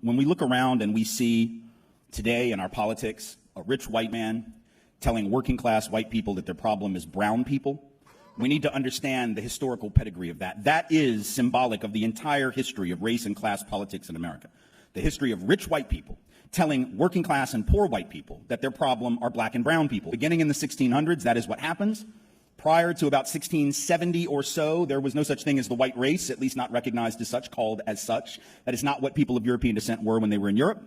When we look around and we see today in our politics a rich white man telling working class white people that their problem is brown people, we need to understand the historical pedigree of that. That is symbolic of the entire history of race and class politics in America. The history of rich white people telling working class and poor white people that their problem are black and brown people. Beginning in the 1600s, that is what happens. Prior to about 1670 or so, there was no such thing as the white race, at least not recognized as such, called as such. That is not what people of European descent were when they were in Europe.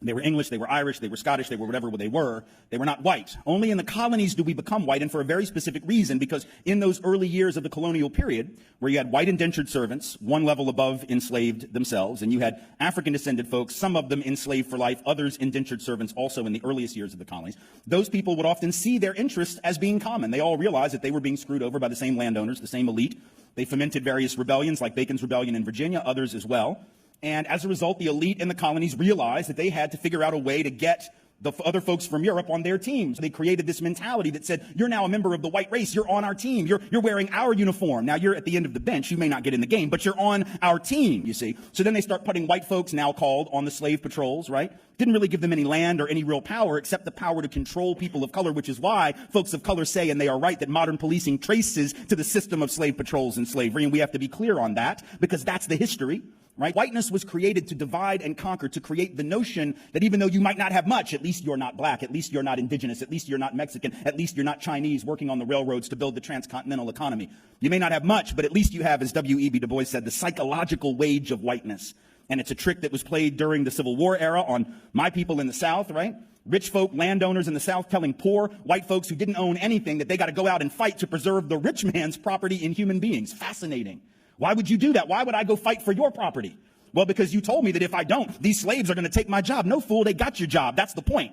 They were English, they were Irish, they were Scottish, they were whatever they were. They were not white. Only in the colonies do we become white, and for a very specific reason, because in those early years of the colonial period, where you had white indentured servants, one level above enslaved themselves, and you had African-descended folks, some of them enslaved for life, others indentured servants also in the earliest years of the colonies, those people would often see their interests as being common. They all realized that they were being screwed over by the same landowners, the same elite. They fomented various rebellions, like Bacon's Rebellion in Virginia, others as well. And as a result, the elite in the colonies realized that they had to figure out a way to get the other folks from Europe on their teams. They created this mentality that said, you're now a member of the white race, you're on our team, you're wearing our uniform. Now you're at the end of the bench, you may not get in the game, but you're on our team, you see. So then they start putting white folks, now called, on the slave patrols, right? Didn't really give them any land or any real power except the power to control people of color, which is why folks of color say, and they are right, that modern policing traces to the system of slave patrols and slavery, and we have to be clear on that because that's the history. Right? Whiteness was created to divide and conquer, to create the notion that even though you might not have much, at least you're not black, at least you're not indigenous, at least you're not Mexican, at least you're not Chinese working on the railroads to build the transcontinental economy. You may not have much, but at least you have, as W.E.B. Du Bois said, the psychological wage of whiteness. And it's a trick that was played during the Civil War era on my people in the South, right? Rich folk, landowners in the South telling poor white folks who didn't own anything that they got to go out and fight to preserve the rich man's property in human beings. Fascinating. Why would you do that? Why would I go fight for your property? Well, because you told me that if I don't, these slaves are going to take my job. No, fool, they got your job. That's the point.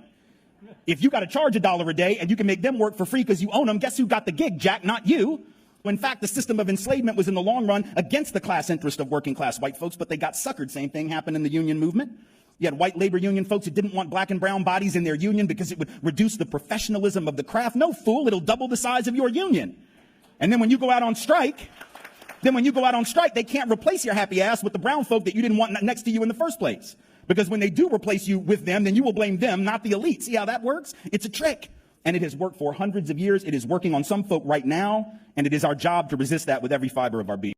If you got to charge $1 a day and you can make them work for free because you own them, guess who got the gig, Jack? Not you. In fact, the system of enslavement was in the long run against the class interest of working class white folks, but they got suckered. Same thing happened in the union movement. You had white labor union folks who didn't want black and brown bodies in their union because it would reduce the professionalism of the craft. No, fool, it'll double the size of your union. And then when you go out on strike, they can't replace your happy ass with the brown folk that you didn't want next to you in the first place. Because when they do replace you with them, then you will blame them, not the elite. See how that works? It's a trick. And it has worked for hundreds of years. It is working on some folk right now. And it is our job to resist that with every fiber of our being.